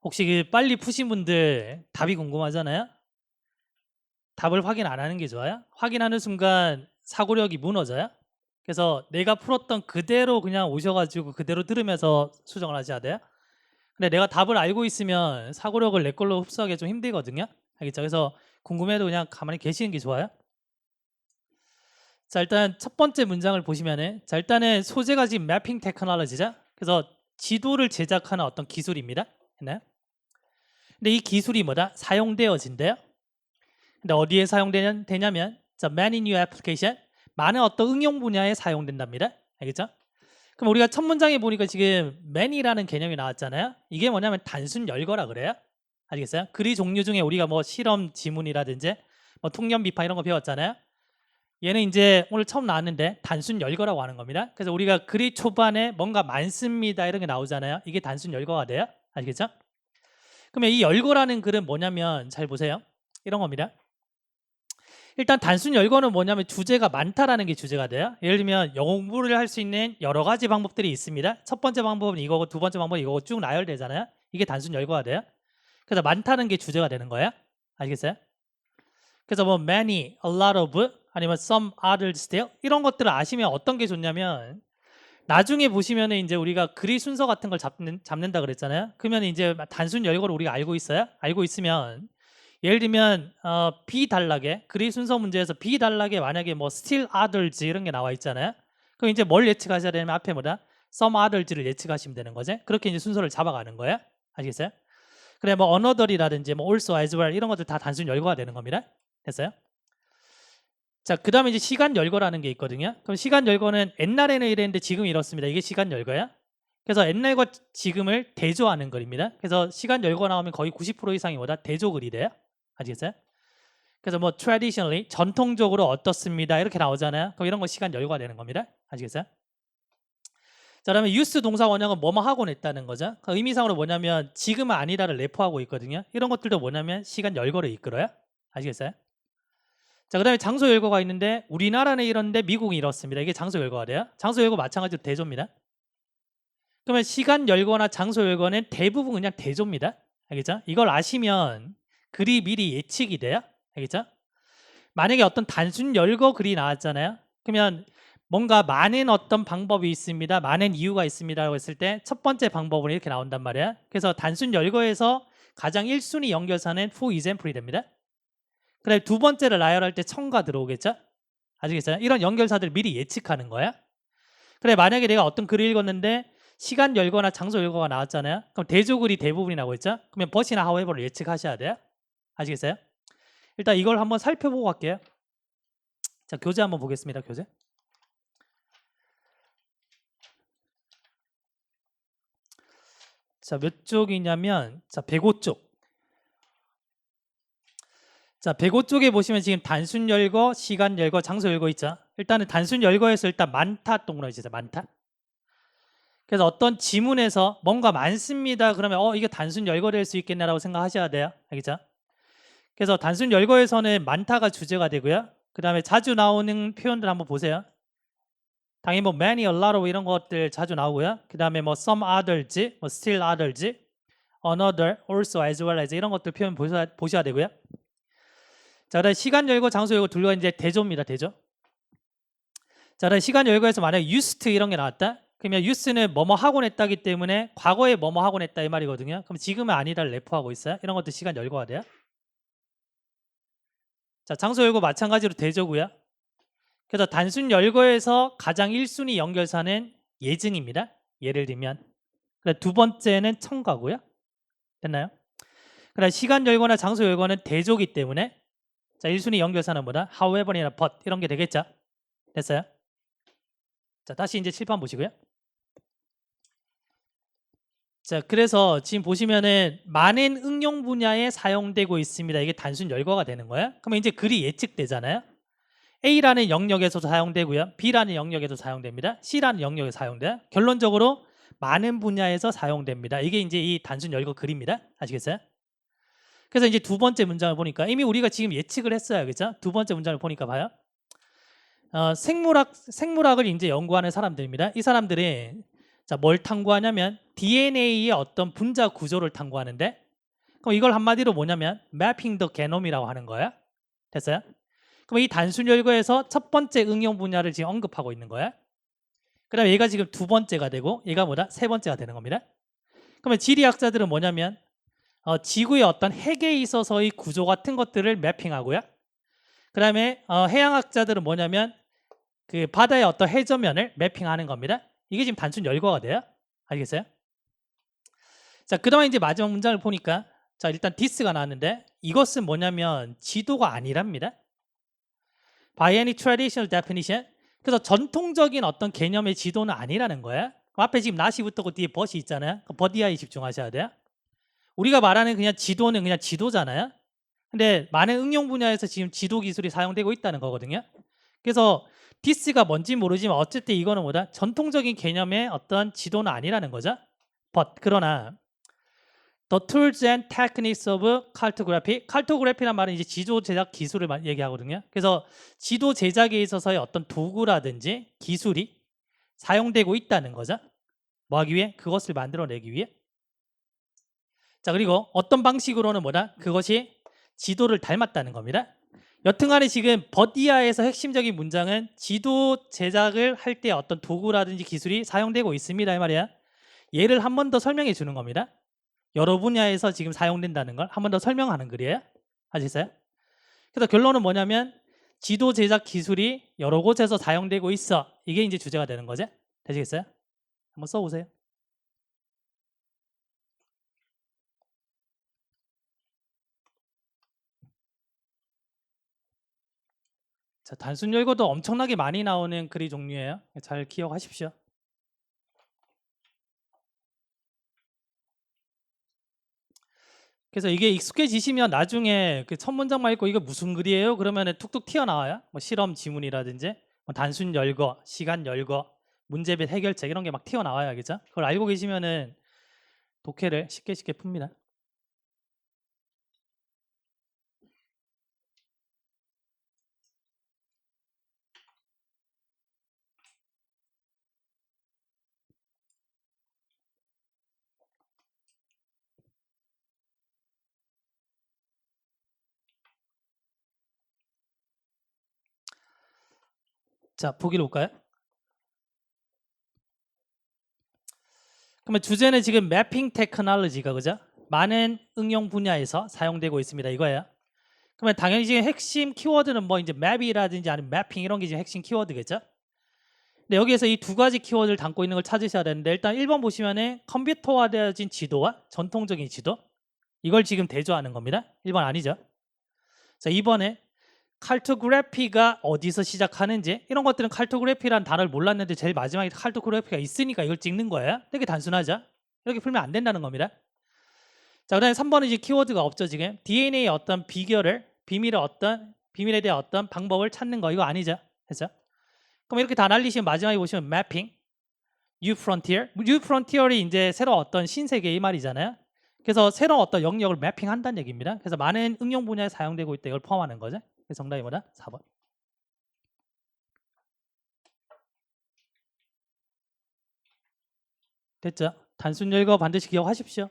혹시 그 빨리 푸신 분들 답이 궁금하잖아요. 답을 확인 안 하는 게 좋아요? 확인하는 순간 사고력이 무너져요. 그래서 내가 풀었던 그대로 그냥 오셔가지고 그대로 들으면서 수정을 하셔야 돼요. 근데 내가 답을 알고 있으면 사고력을 내 걸로 흡수하기 좀 힘들거든요. 알겠죠? 그래서 궁금해도 그냥 가만히 계시는 게 좋아요. 자, 일단 첫 번째 문장을 보시면은, 자, 일단은 소재가 지금 매핑 테크놀로지죠. 그래서 지도를 제작하는 어떤 기술입니다. 했나요? 근데 이 기술이 뭐다? 사용되어진대요. 근데 어디에 사용되냐면 자, many new application, 많은 어떤 응용 분야에 사용된답니다. 알겠죠? 그럼 우리가 첫 문장에 보니까 지금 many라는 개념이 나왔잖아요. 이게 뭐냐면 단순 열거라 그래요. 아시겠어요? 글의 종류 중에 우리가 뭐 실험 지문이라든지 뭐 통념 비판 이런 거 배웠잖아요. 얘는 이제 오늘 처음 나왔는데 단순 열거라고 하는 겁니다. 그래서 우리가 글의 초반에 뭔가 많습니다 이런 게 나오잖아요. 이게 단순 열거가 돼요. 아시겠죠? 그러면 이 열거라는 글은 뭐냐면 잘 보세요. 이런 겁니다. 일단 단순 열거는 뭐냐면 주제가 많다라는 게 주제가 돼요. 예를 들면 영어 공부를 할 수 있는 여러 가지 방법들이 있습니다. 첫 번째 방법은 이거고 두 번째 방법은 이거고 쭉 나열되잖아요. 이게 단순 열거가 돼요. 그래서 많다는 게 주제가 되는 거예요. 아시겠어요? 그래서 뭐 many, a lot of 아니면 some others still 이런 것들을 아시면 어떤 게 좋냐면 나중에 보시면은 이제 우리가 글의 순서 같은 걸 잡는다 그랬잖아요. 그러면 이제 단순 열거를 우리가 알고 있어요. 알고 있으면 예를 들면 비단락에 글의 순서 문제에서 비단락에 만약에 뭐 still others 이런 게 나와 있잖아요. 그럼 이제 뭘 예측하셔야 되냐면 앞에 뭐다? some others를 예측하시면 되는 거죠. 그렇게 이제 순서를 잡아가는 거예요. 아시겠어요? 그래 뭐 another이라든지 뭐 also as well 이런 것들 다 단순 열거가 되는 겁니다. 됐어요? 자, 그 다음에 이제 시간 열거라는 게 있거든요. 그럼 시간 열거는 옛날에는 이랬는데 지금 이렇습니다. 이게 시간 열거야. 그래서 옛날과 지금을 대조하는 글입니다. 그래서 시간 열거 나오면 거의 90% 이상이 뭐다? 대조글이 돼요. 아시겠어요? 그래서 뭐 traditionally 전통적으로 어떻습니다 이렇게 나오잖아요. 그럼 이런 거 시간 열거가 되는 겁니다. 아시겠어요? 자, 그러면 use 동사 원형은 뭐뭐 하고 냈다는 거죠. 그 의미상으로 뭐냐면 지금은 아니다를 내포하고 있거든요. 이런 것들도 뭐냐면 시간 열거를 이끌어요. 아시겠어요? 자, 그 다음에 장소 열거가 있는데 우리나라는 이런데 미국은 이렇습니다. 이게 장소 열거가 돼요. 장소 열거 마찬가지로 대조입니다. 그러면 시간 열거나 장소 열거는 대부분 그냥 대조입니다. 알겠죠? 이걸 아시면 글이 미리 예측이 돼요. 알겠죠? 만약에 어떤 단순 열거 글이 나왔잖아요. 그러면 뭔가 많은 어떤 방법이 있습니다. 많은 이유가 있습니다라고 했을 때 첫 번째 방법은 이렇게 나온단 말이에요. 그래서 단순 열거에서 가장 1순위 연결사는 for example이 됩니다. 그다음에 두 번째를 나열할 때 첨가 들어오겠죠? 아시겠어요? 이런 연결사들 미리 예측하는 거야. 그래 만약에 내가 어떤 글을 읽었는데 시간 열거나 장소 열거가 나왔잖아요. 그럼 대조글이 대부분이 나오고 있죠? 그러면 but이나 however를 예측하셔야 돼요. 아시겠어요? 일단 이걸 한번 살펴보고 갈게요. 자, 교재 한번 보겠습니다. 교재. 자, 몇 쪽이냐면 자, 105쪽. 자, 105쪽에 보시면 지금 단순 열거, 시간 열거, 장소 열거 있죠? 일단은 단순 열거에서 일단 많다 동그라미 치세요. 많다. 그래서 어떤 지문에서 뭔가 많습니다. 그러면 이게 단순 열거될 수 있겠네라고 생각하셔야 돼요. 알겠죠? 그래서 단순 열거에서는 많다가 주제가 되고요. 그 다음에 자주 나오는 표현들 한번 보세요. 당연히 뭐 many, a lot of 이런 것들 자주 나오고요. 그 다음에 뭐 some others, 뭐 still others, another, also, as well as 이런 것들 표현 보셔야 되고요. 자, 그다음 시간 열거, 장소 열거 둘과 이제 대조입니다. 대조. 자, 그다음 시간 열거에서 만약에 used 이런 게 나왔다. 그러면 use는 뭐뭐 하고 냈다기 때문에 과거에 뭐뭐 하고 냈다 이 말이거든요. 그럼 지금은 아니다를 내포하고 있어요. 이런 것도 시간 열거가 돼요. 자, 장소 열거 마찬가지로 대조고요. 그래서 단순 열거에서 가장 1순위 연결사는 예증입니다. 예를 들면 두 번째는 첨가고요. 됐나요? 그다음 시간 열거나 장소 열거는 대조기 때문에 자 1순위 연결사는 뭐다? however이나 but 이런 게 되겠죠. 됐어요? 자, 다시 이제 칠판 보시고요. 자, 그래서 지금 보시면은 많은 응용 분야에 사용되고 있습니다. 이게 단순 열거가 되는 거예요. 그러면 이제 글이 예측되잖아요. A라는 영역에서도 사용되고요. B라는 영역에도 사용됩니다. C라는 영역에 사용돼요. 결론적으로 많은 분야에서 사용됩니다. 이게 이제 이 단순 열거 글입니다. 아시겠어요? 그래서 이제 두 번째 문장을 보니까 이미 우리가 지금 예측을 했어요. 그죠? 두 번째 문장을 보니까 봐요. 생물학을 이제 연구하는 사람들입니다. 이 사람들이 자, 뭘 탐구하냐면 DNA의 어떤 분자 구조를 탐구하는데, 그럼 이걸 한마디로 뭐냐면 mapping the genome이라고 하는 거야. 됐어요? 그럼 이 단순 열거에서 첫 번째 응용 분야를 지금 언급하고 있는 거야. 그 다음에 얘가 지금 두 번째가 되고 얘가 뭐다? 세 번째가 되는 겁니다. 그러면 지리학자들은 뭐냐면 지구의 어떤 핵에 있어서의 구조 같은 것들을 매핑하고요. 그 다음에 해양학자들은 뭐냐면 그 바다의 어떤 해저면을 매핑하는 겁니다. 이게 지금 단순 열거가 돼요. 알겠어요? 자, 그 다음에 이제 마지막 문장을 보니까 자, 일단 this가 나왔는데 이것은 뭐냐면 지도가 아니랍니다. By any traditional definition. 그래서 전통적인 어떤 개념의 지도는 아니라는 거예요. 앞에 지금 not이 붙었고 뒤에 but이 있잖아요. but이에 집중하셔야 돼요. 우리가 말하는 그냥 지도는 그냥 지도잖아요. 근데 많은 응용 분야에서 지금 지도 기술이 사용되고 있다는 거거든요. 그래서 this가 뭔지 모르지만 어쨌든 이거는 뭐다? 전통적인 개념의 어떤 지도는 아니라는 거죠. But 그러나 The tools and techniques of cartography. cartography란 말은 이제 지도 제작 기술을 얘기하거든요. 그래서 지도 제작에 있어서의 어떤 도구라든지 기술이 사용되고 있다는 거죠. 뭐 하기 위해? 그것을 만들어내기 위해. 자, 그리고 어떤 방식으로는 뭐다? 그것이 지도를 닮았다는 겁니다. 여튼간에 지금 버디아에서 핵심적인 문장은 지도 제작을 할 때 어떤 도구라든지 기술이 사용되고 있습니다 이 말이야. 얘를 한 번 더 설명해 주는 겁니다. 여러 분야에서 지금 사용된다는 걸 한 번 더 설명하는 글이에요. 아시겠어요? 그래서 결론은 뭐냐면 지도 제작 기술이 여러 곳에서 사용되고 있어. 이게 이제 주제가 되는 거죠. 되시겠어요? 한번 써보세요. 자, 단순 열거도 엄청나게 많이 나오는 글의 종류예요. 잘 기억하십시오. 그래서 이게 익숙해지시면 나중에 그 첫 문장만 읽고 이거 무슨 글이에요? 그러면 툭툭 튀어나와요. 뭐 실험 지문이라든지 뭐 단순 열거, 시간 열거, 문제별 해결책 이런 게 막 튀어나와요. 알겠죠? 그걸 알고 계시면은 독해를 쉽게 풉니다. 자, 보기로 볼까요? 그러면 주제는 지금 매핑 테크놀로지가 그죠? 많은 응용 분야에서 사용되고 있습니다. 이거예요. 그러면 당연히 지금 핵심 키워드는 뭐 이제 맵이라든지 아니면 매핑 이런 게 지금 핵심 키워드겠죠? 근데 여기에서 이 두 가지 키워드를 담고 있는 걸 찾으셔야 되는데 일단 1번 보시면은 컴퓨터화되어진 지도와 전통적인 지도 이걸 지금 대조하는 겁니다. 1번 아니죠? 자, 2번에 칼토그래피가 어디서 시작하는지 이런 것들은 칼토그래피라는 단어를 몰랐는데 제일 마지막에 칼토그래피가 있으니까 이걸 찍는 거예요. 되게 단순하죠? 이렇게 풀면 안 된다는 겁니다. 자, 그다음에 3번은 이제 키워드가 없죠. 지금 DNA의 어떤 비밀에 대한 어떤 방법을 찾는 거 이거 아니죠? 됐죠? 그럼 이렇게 다 날리시면 마지막에 보시면 mapping, new frontier이 이제 새로 어떤 신세계 이 말이잖아요. 그래서 새로운 어떤 영역을 매핑한다는 얘기입니다. 그래서 많은 응용 분야에 사용되고 있다 이걸 포함하는 거죠. 그래서 정답이 뭐다? 4번. 됐죠? 단순 열거 반드시 기억하십시오.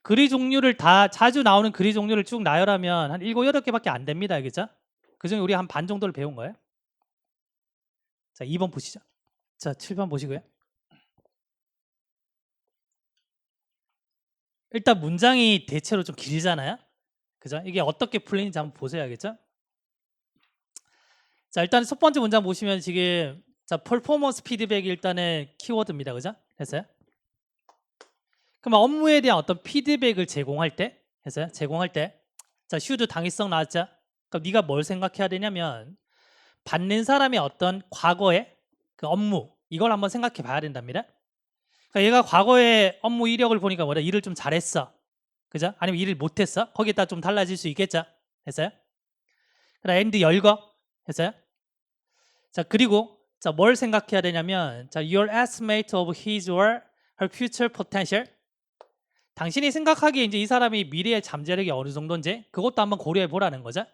글의 종류를 다 자주 나오는 글의 종류를 쭉 나열하면 한 7, 8개밖에 안 됩니다. 알겠죠? 그중에 우리 한 반 정도를 배운 거예요. 자, 2번 보시죠. 자, 7번 보시고요. 일단 문장이 대체로 좀 길잖아요. 그죠? 이게 어떻게 풀리는지 한번 보셔야겠죠? 자, 일단 첫 번째 문장 보시면 지금 자, 퍼포먼스 피드백이 일단은 키워드입니다. 그죠? 됐어요? 그러면 업무에 대한 어떤 피드백을 제공할 때 했어요? 제공할 때 자, 슈드 당위성 나왔죠? 그럼 네가 뭘 생각해야 되냐면 받는 사람의 어떤 과거의 그 업무 이걸 한번 생각해 봐야 된답니다. 그러니까 얘가 과거의 업무 이력을 보니까 뭐래? 일을 좀 잘했어. 그죠? 아니면 일을 못했어? 거기에 따라 좀 달라질 수 있겠죠? 됐어요? 그다음 엔드 열거 했어요? 자, 그리고 자, 뭘 생각해야 되냐면 자, your estimate of his or her future potential. 당신이 생각하기에 이제 이 사람이 미래의 잠재력이 어느 정도인지 그것도 한번 고려해 보라는 거죠.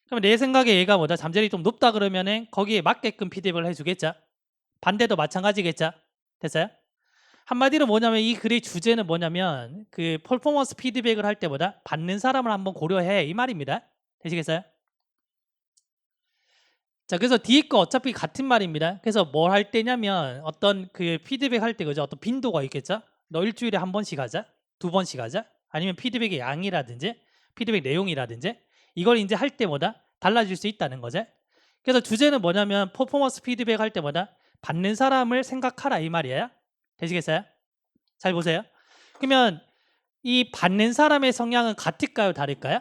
그럼 내 생각에 얘가 뭐다? 잠재력이 좀 높다 그러면은 거기에 맞게끔 피드백을 해 주겠죠. 반대도 마찬가지겠죠. 됐어요? 한마디로 뭐냐면 이 글의 주제는 뭐냐면 그 퍼포먼스 피드백을 할 때보다 받는 사람을 한번 고려해 이 말입니다. 되시겠어요? 자, 그래서 뒤에 거 어차피 같은 말입니다. 그래서 뭘 할 때냐면 어떤 그 피드백 할 때 그죠? 어떤 빈도가 있겠죠? 너 일주일에 한 번씩 하자, 두 번씩 하자, 아니면 피드백의 양이라든지 피드백 내용이라든지 이걸 이제 할 때마다 달라질 수 있다는 거죠. 그래서 주제는 뭐냐면 퍼포먼스 피드백 할 때마다 받는 사람을 생각하라 이 말이에요. 되시겠어요? 잘 보세요. 그러면 이 받는 사람의 성향은 같을까요? 다를까요?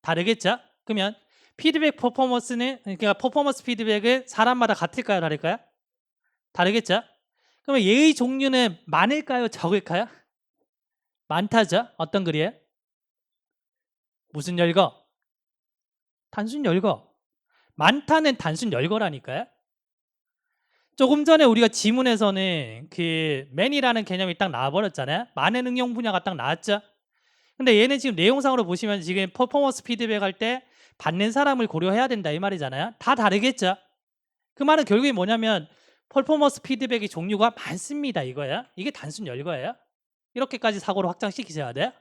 다르겠죠? 그러면 피드백 퍼포먼스는 그러니까 퍼포먼스 피드백은 사람마다 같을까요? 다를까요? 다르겠죠? 그러면 예의 종류는 많을까요? 적을까요? 많다죠? 어떤 글이에요? 무슨 열거? 단순 열거. 많다는 단순 열거라니까요. 조금 전에 우리가 지문에서는 그 many라는 개념이 딱 나와버렸잖아요. 많은 응용 분야가 딱 나왔죠. 근데 얘는 지금 내용상으로 보시면 지금 퍼포먼스 피드백 할 때 받는 사람을 고려해야 된다 이 말이잖아요. 다 다르겠죠. 그 말은 결국에 뭐냐면 퍼포먼스 피드백의 종류가 많습니다 이거야. 이게 단순 열거예요. 이렇게까지 사고를 확장시키셔야 돼요.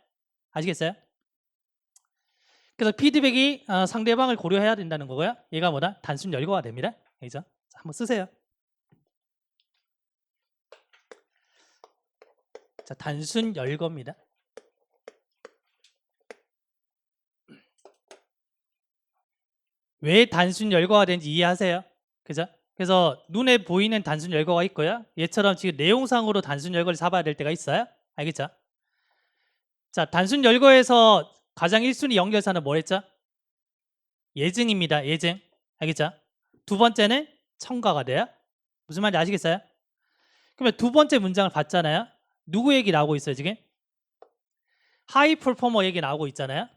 아시겠어요? 그래서 피드백이 상대방을 고려해야 된다는 거고요. 얘가 뭐다? 단순 열거가 됩니다. 그죠? 자, 한번 쓰세요. 자, 단순 열거입니다. 왜 단순 열거가 되는지 이해하세요? 그죠? 그래서 눈에 보이는 단순 열거가 있고요. 얘처럼 지금 내용상으로 단순 열거를 잡아야 될 때가 있어요. 알겠죠? 자, 단순 열거에서 가장 1순위 연결사는 뭐였죠? 예증입니다. 예증. 알겠죠? 두 번째는 첨가가 돼요. 무슨 말인지 아시겠어요? 그러면 두 번째 문장을 봤잖아요. 누구 얘기 나오고 있어요, 지금? 하이 퍼포머 얘기 나오고 있잖아요.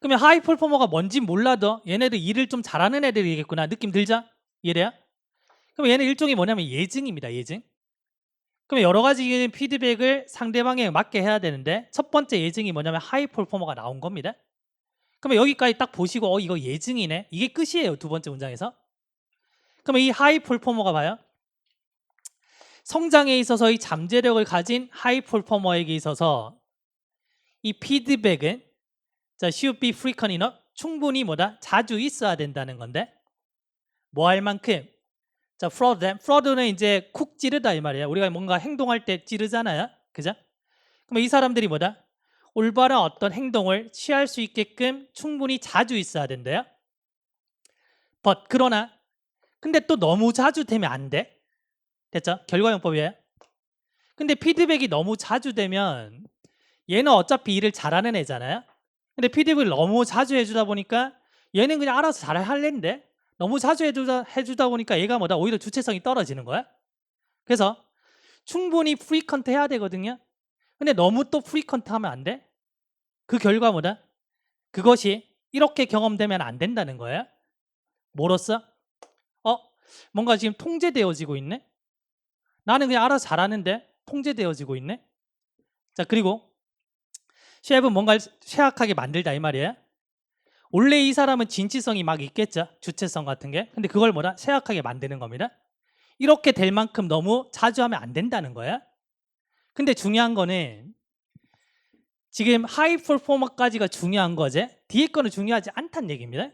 그러면 하이 퍼포머가 뭔지 몰라도 얘네들 일을 좀 잘하는 애들이겠구나 느낌 들죠? 이해돼요? 그럼 얘는 일종의 뭐냐면 예증입니다. 예증. 그럼 여러 가지 피드백을 상대방에 맞게 해야 되는데 첫 번째 예증이 뭐냐면 하이 퍼포머가 나온 겁니다. 그러면 여기까지 딱 보시고 이거 예증이네. 이게 끝이에요. 두 번째 문장에서. 그러면 이 하이 퍼포머가 봐요. 성장에 있어서의 잠재력을 가진 하이 퍼포머에게 있어서 이 피드백은 자, should be frequent enough 충분히 뭐다? 자주 있어야 된다는 건데 뭐 할 만큼 자, fraud는 이제 쿡 찌르다 이 말이에요. 우리가 뭔가 행동할 때 찌르잖아요. 그죠? 그럼 이 사람들이 뭐다? 올바른 어떤 행동을 취할 수 있게끔 충분히 자주 있어야 된대요. 그러나 근데 또 너무 자주 되면 안 돼. 됐죠? 결과용법이에요. 근데 피드백이 너무 자주 되면 얘는 어차피 일을 잘하는 애잖아요. 근데 피드백을 너무 자주 해주다 보니까 얘는 그냥 알아서 잘 할랜데 너무 자주 해주다 보니까 얘가 뭐다? 오히려 주체성이 떨어지는 거야. 그래서 충분히 프리컨트 해야 되거든요. 근데 너무 또 프리컨트 하면 안 돼. 그 결과 뭐다? 그것이 이렇게 경험되면 안 된다는 거예요. 뭐로써? 어? 뭔가 지금 통제되어지고 있네? 나는 그냥 알아서 잘하는데 통제되어지고 있네? 자, 그리고 셰프는 뭔가를 쇠약하게 만들다 이 말이에요. 원래 이 사람은 진취성이 막 있겠죠. 주체성 같은 게. 근데 그걸 뭐다? 쇠약하게 만드는 겁니다. 이렇게 될 만큼 너무 자주 하면 안 된다는 거야. 근데 중요한 거는 지금 하이 퍼포머까지가 중요한 거지 뒤에 거는 중요하지 않다는 얘기입니다.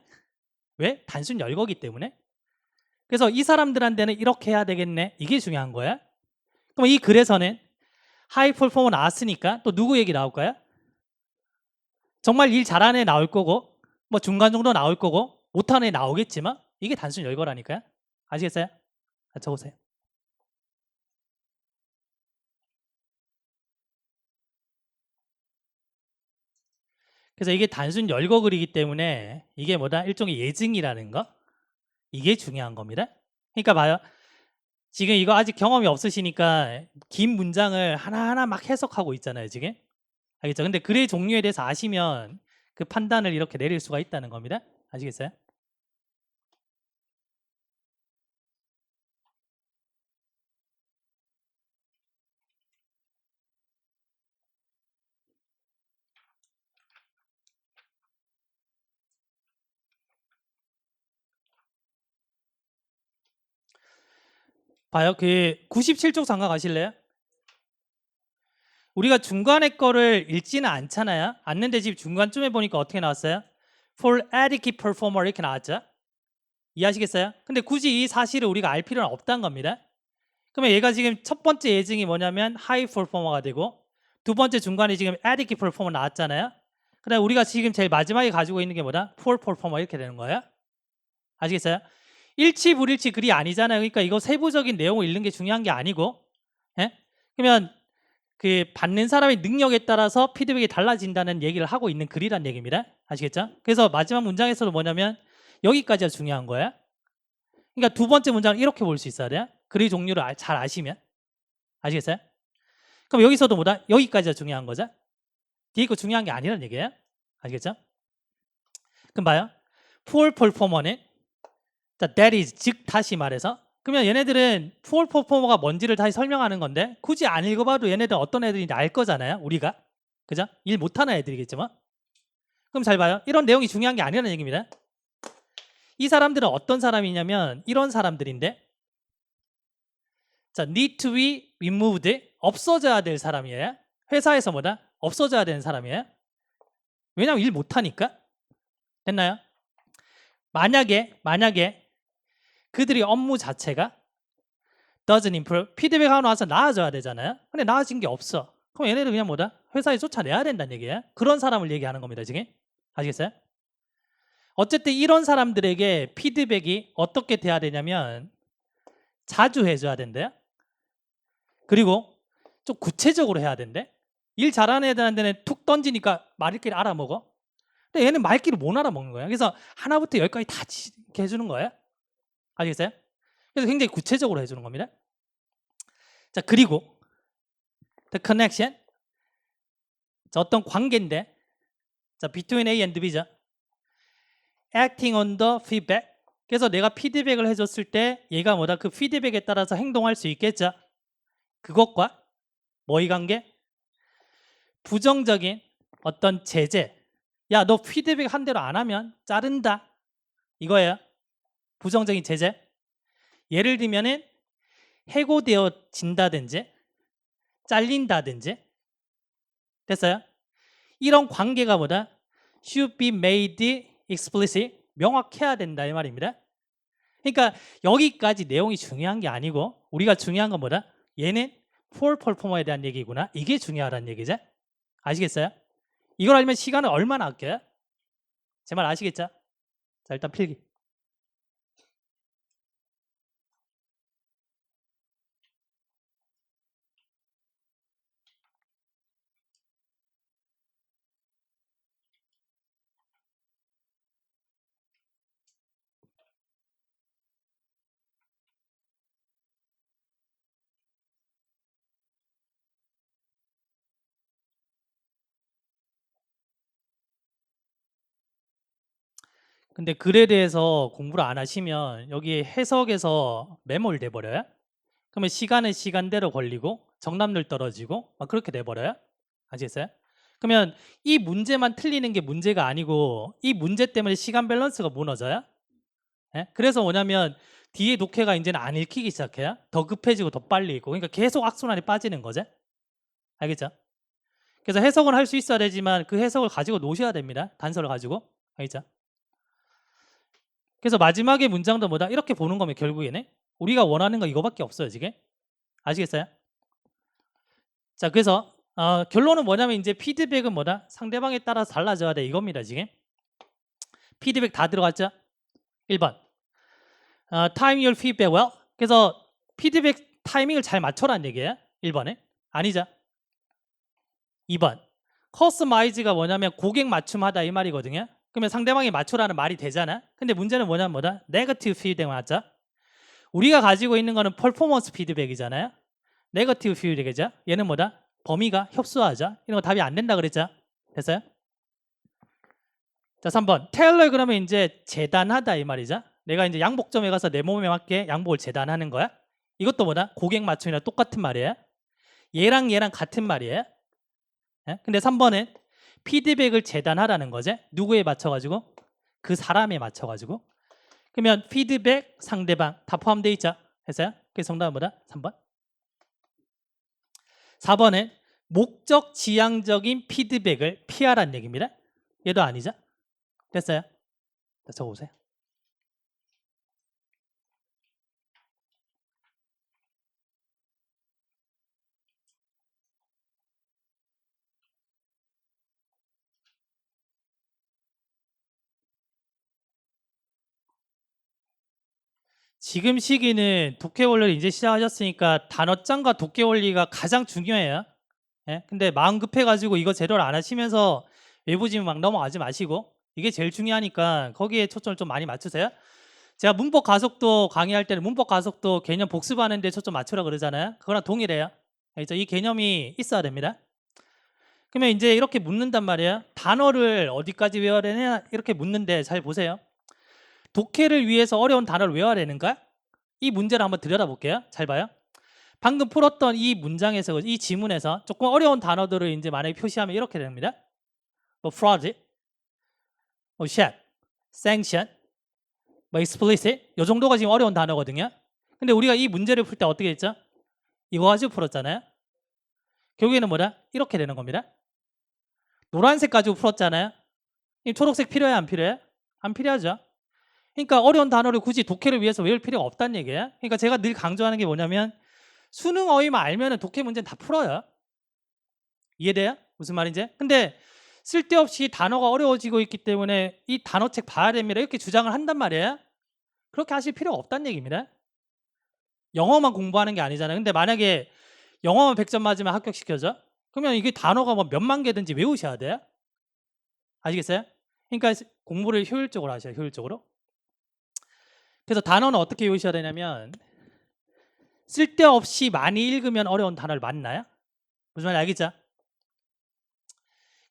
왜? 단순 열거기 때문에. 그래서 이 사람들한테는 이렇게 해야 되겠네. 이게 중요한 거야. 그럼 이 글에서는 하이 퍼포머 나왔으니까 또 누구 얘기 나올까요? 정말 일 잘하는 애 나올 거고 뭐 중간 정도 나올 거고 못하는 애 나오겠지만 이게 단순 열거라니까요. 아시겠어요? 적으세요. 그래서 이게 단순 열거 글이기 때문에 이게 뭐다? 일종의 예증이라는 거 이게 중요한 겁니다. 그러니까 봐요. 지금 이거 아직 경험이 없으시니까 긴 문장을 하나하나 막 해석하고 있잖아요 지금. 알겠죠? 근데 글의 종류에 대해서 아시면 그 판단을 이렇게 내릴 수가 있다는 겁니다. 아시겠어요? 봐요. 그 97쪽 잠깐 가실래요? 우리가 중간에 거를 읽지는 않잖아요. 않는데 지금 중간쯤에 보니까 어떻게 나왔어요? For adequate performer 이렇게 나왔죠. 이해하시겠어요? 근데 굳이 이 사실을 우리가 알 필요는 없다는 겁니다. 그러면 얘가 지금 첫 번째 예증이 뭐냐면 high performer가 되고 두 번째 중간에 지금 adequate performer 나왔잖아요. 그다음 우리가 지금 제일 마지막에 가지고 있는 게 뭐다? poor performer 이렇게 되는 거예요. 아시겠어요? 일치 불일치 글이 아니잖아요. 그러니까 이거 세부적인 내용을 읽는 게 중요한 게 아니고, 예? 그러면 그 받는 사람의 능력에 따라서 피드백이 달라진다는 얘기를 하고 있는 글이란 얘기입니다. 아시겠죠? 그래서 마지막 문장에서도 뭐냐면 여기까지가 중요한 거예요. 그러니까 두 번째 문장을 이렇게 볼 수 있어야 돼요. 글의 종류를 잘 아시면. 아시겠어요? 그럼 여기서도 뭐다? 여기까지가 중요한 거죠. 뒤에 거 중요한 게 아니라는 얘기예요. 아시겠죠? 그럼 봐요. poor performer는 that is, 즉 다시 말해서 그러면 얘네들은 poor performer가 뭔지를 다시 설명하는 건데 굳이 안 읽어봐도 얘네들 어떤 애들인지 알 거잖아요. 우리가. 그죠? 일 못하는 애들이겠죠 뭐. 그럼 잘 봐요. 이런 내용이 중요한 게 아니라는 얘기입니다. 이 사람들은 어떤 사람이냐면 이런 사람들인데 자, need to be removed, 없어져야 될 사람이에요. 회사에서 뭐다? 없어져야 되는 사람이에요. 왜냐면 일 못하니까. 됐나요? 만약에 그들이 업무 자체가 doesn't improve, 피드백하고 나서 나아져야 되잖아요. 근데 나아진 게 없어. 그럼 얘네들 그냥 뭐다? 회사에 쫓아내야 된다는 얘기예요. 그런 사람을 얘기하는 겁니다. 지금 아시겠어요? 어쨌든 이런 사람들에게 피드백이 어떻게 돼야 되냐면 자주 해줘야 된대요. 그리고 좀 구체적으로 해야 된대. 일 잘하는 애들한테는 툭 던지니까 말귀를 알아먹어. 근데 얘는 말귀를 못 알아먹는 거예요. 그래서 하나부터 열까지 다 이렇게 해주는 거예요. 아시겠어요? 그래서 굉장히 구체적으로 해주는 겁니다. 자, 그리고 the connection, 자, 어떤 관계인데 자, between A and B죠. acting on the feedback. 그래서 내가 피드백을 해줬을 때 얘가 뭐다? 그 피드백에 따라서 행동할 수 있겠죠. 그것과 뭐의 관계? 부정적인 어떤 제재. 야, 너 피드백 한 대로 안 하면 자른다. 이거예요. 부정적인 제재. 예를 들면은 해고되어진다든지 잘린다든지. 됐어요? 이런 관계가 뭐다? should be made explicit. 명확해야 된다 이 말입니다. 그러니까 여기까지 내용이 중요한 게 아니고 우리가 중요한 건 뭐다? 얘는 poor performer에 대한 얘기구나. 이게 중요하다는 얘기죠. 아시겠어요? 이걸 알면 시간을 얼마나 아껴요? 제 말 아시겠죠? 자, 일단 필기. 근데 글에 대해서 공부를 안 하시면 여기 해석에서 매몰 돼버려요. 그러면 시간은 시간대로 걸리고 정답률 떨어지고 막 그렇게 돼버려요. 아시겠어요? 그러면 이 문제만 틀리는 게 문제가 아니고 이 문제 때문에 시간 밸런스가 무너져요. 예? 그래서 뭐냐면 뒤에 독해가 이제는 안 읽히기 시작해요. 더 급해지고 더 빨리 읽고. 그러니까 계속 악순환이 빠지는 거죠. 알겠죠? 그래서 해석은 할 수 있어야 되지만 그 해석을 가지고 노셔야 됩니다. 단서를 가지고. 알겠죠? 그래서 마지막에 문장도 뭐다? 이렇게 보는 거면 결국에는 우리가 원하는 거 이거밖에 없어요. 지금. 아시겠어요? 자, 그래서 결론은 뭐냐면 이제 피드백은 뭐다? 상대방에 따라서 달라져야 돼. 이겁니다. 지금. 피드백 다 들어갔죠? 1번. Time your feedback well. 그래서 피드백 타이밍을 잘 맞춰라는 얘기예요. 1번에. 아니죠? 2번. 커스터마이즈가 뭐냐면 고객 맞춤하다 이 말이거든요. 그러면 상대방이 맞춰라는 말이 되잖아. 근데 문제는 뭐냐면 뭐다? 네거티브 피드백 맞죠? 우리가 가지고 있는 거는 퍼포먼스 피드백이잖아요. 네거티브 피드백이죠. 얘는 뭐다? 범위가 협소하죠. 이런 거 답이 안 된다 그랬죠? 됐어요? 자, 3번. 테일러 그러면 이제 재단하다 이 말이죠. 내가 이제 양복점에 가서 내 몸에 맞게 양복을 재단하는 거야. 이것도 뭐다? 고객 맞춤이랑 똑같은 말이에요. 얘랑 같은 말이에요. 예? 근데 3번은 피드백을 재단하라는 거지. 누구에 맞춰가지고? 그 사람에 맞춰가지고. 그러면 피드백, 상대방 다 포함되어 있죠. 했어요? 그래서 정답은 뭐다? 3번. 4번은 목적 지향적인 피드백을 피하라는 얘기입니다. 얘도 아니죠? 됐어요? 자, 적어보세요. 지금 시기는 독해 원리를 이제 시작하셨으니까 단어장과 독해 원리가 가장 중요해요. 예? 근데 마음 급해가지고 이거 제대로 안 하시면서 외부 지문 막 넘어가지 마시고 이게 제일 중요하니까 거기에 초점을 좀 많이 맞추세요. 제가 문법 가속도 강의할 때는 문법 가속도 개념 복습하는데 초점 맞추라 그러잖아요. 그거랑 동일해요. 알죠? 이 개념이 있어야 됩니다. 그러면 이제 이렇게 묻는단 말이에요. 단어를 어디까지 외워야 되냐 이렇게 묻는데 잘 보세요. 독해를 위해서 어려운 단어를 외워야 되는가? 이 문제를 한번 들여다볼게요. 잘 봐요. 방금 풀었던 이 문장에서 이 지문에서 조금 어려운 단어들을 이제 만약에 표시하면 이렇게 됩니다. 뭐 fraud, 뭐 shed, sanction, 뭐 explicit 이 정도가 지금 어려운 단어거든요. 근데 우리가 이 문제를 풀 때 어떻게 했죠? 이거 가지고 풀었잖아요. 결국에는 뭐다? 이렇게 되는 겁니다. 노란색 가지고 풀었잖아요. 이 초록색 필요해 안 필요해? 안 필요하죠. 그러니까 어려운 단어를 굳이 독해를 위해서 외울 필요가 없다는 얘기예요. 그러니까 제가 늘 강조하는 게 뭐냐면 수능 어휘만 알면 독해 문제는 다 풀어요. 이해돼요? 무슨 말인지? 근데 쓸데없이 단어가 어려워지고 있기 때문에 이 단어책 봐야 됩니다. 이렇게 주장을 한단 말이에요. 그렇게 하실 필요가 없다는 얘기입니다. 영어만 공부하는 게 아니잖아요. 근데 만약에 영어만 100점 맞으면 합격시켜줘? 그러면 이게 단어가 뭐 몇만 개든지 외우셔야 돼요. 아시겠어요? 그러니까 공부를 효율적으로 하셔요. 효율적으로. 그래서 단어는 어떻게 외우셔야 되냐면 쓸데없이 많이 읽으면 어려운 단어를 맞나요? 무슨 말인지 알겠죠?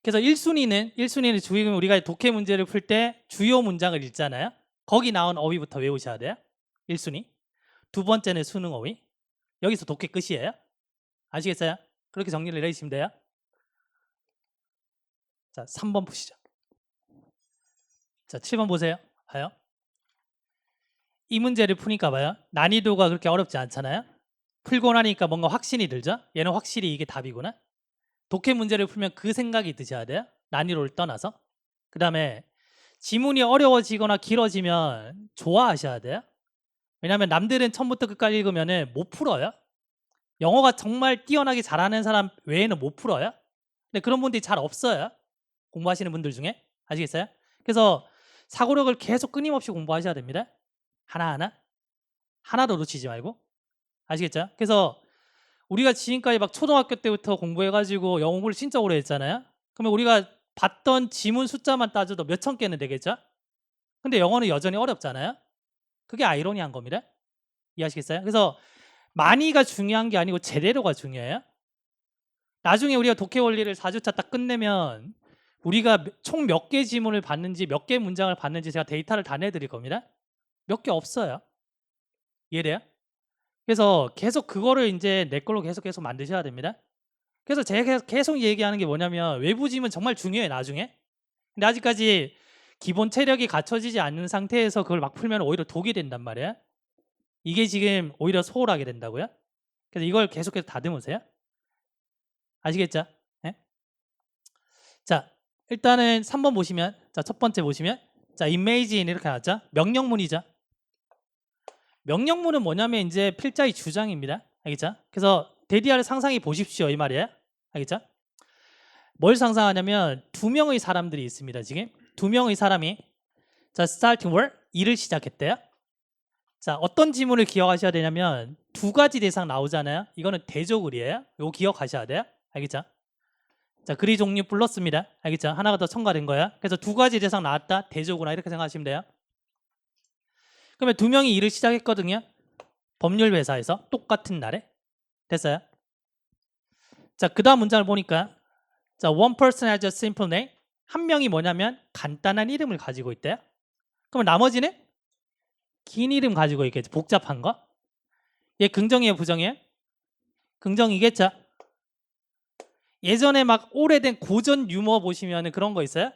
그래서 1순위는 주의금 우리가 독해 문제를 풀 때 주요 문장을 읽잖아요. 거기 나온 어휘부터 외우셔야 돼요. 1순위. 두 번째는 수능 어휘. 여기서 독해 끝이에요. 아시겠어요? 그렇게 정리를 해주시면 돼요. 자, 3번 보시죠. 자, 7번 보세요. 봐요. 이 문제를 푸니까 봐요. 난이도가 그렇게 어렵지 않잖아요. 풀고 나니까 뭔가 확신이 들죠. 얘는 확실히 이게 답이구나. 독해 문제를 풀면 그 생각이 드셔야 돼요. 난이도를 떠나서. 그 다음에 지문이 어려워지거나 길어지면 좋아하셔야 돼요. 왜냐하면 남들은 처음부터 끝까지 읽으면 못 풀어요. 영어가 정말 뛰어나게 잘하는 사람 외에는 못 풀어요. 근데 그런 분들이 잘 없어요. 공부하시는 분들 중에. 아시겠어요? 그래서 사고력을 계속 끊임없이 공부하셔야 됩니다. 하나하나. 하나도 놓치지 말고. 아시겠죠? 그래서 우리가 지금까지 막 초등학교 때부터 공부해가지고 영어 공부를 진짜 오래 했잖아요. 그러면 우리가 봤던 지문 숫자만 따져도 몇천 개는 되겠죠? 근데 영어는 여전히 어렵잖아요. 그게 아이러니한 겁니다. 이해하시겠어요? 그래서 많이가 중요한 게 아니고 제대로가 중요해요. 나중에 우리가 독해 원리를 4주차 딱 끝내면 우리가 총 몇 개 지문을 봤는지 몇 개 문장을 봤는지 제가 데이터를 다 내드릴 겁니다. 몇 개 없어요. 이해돼요? 그래서 계속 그거를 이제 내 걸로 계속 만드셔야 됩니다. 그래서 제가 계속 얘기하는 게 뭐냐면 외부 지문 정말 중요해 나중에. 근데 아직까지 기본 체력이 갖춰지지 않는 상태에서 그걸 막 풀면 오히려 독이 된단 말이에요. 이게 지금 오히려 소홀하게 된다고요. 그래서 이걸 계속해서 다듬으세요. 아시겠죠? 네? 자, 일단은 3번 보시면, 자, 첫 번째 보시면, 자, imagine 이렇게 나왔죠? 명령문이죠. 명령문은 뭐냐면 이제 필자의 주장입니다. 알겠죠? 그래서 대디아를 상상해 보십시오 이 말이에요. 알겠죠? 뭘 상상하냐면 두 명의 사람들이 있습니다. 지금 두 명의 사람이 자 starting work 일을 시작했대요. 자 어떤 지문을 기억하셔야 되냐면 두 가지 대상 나오잖아요. 이거는 대조글이에요. 이거 기억하셔야 돼요. 알겠죠? 자 글의 종류 불렀습니다. 알겠죠? 하나가 더 첨가된 거야. 그래서 두 가지 대상 나왔다. 대조구나 이렇게 생각하시면 돼요. 그러면 두 명이 일을 시작했거든요. 법률 회사에서 똑같은 날에 됐어요. 자 그 다음 문장을 보니까 자 one person has a simple name 한 명이 뭐냐면 간단한 이름을 가지고 있대요. 그러면 나머지는 긴 이름 가지고 있겠죠. 복잡한 거. 얘 긍정이에요 부정이에요? 긍정이겠죠. 예전에 막 오래된 고전 유머 보시면 그런 거 있어요.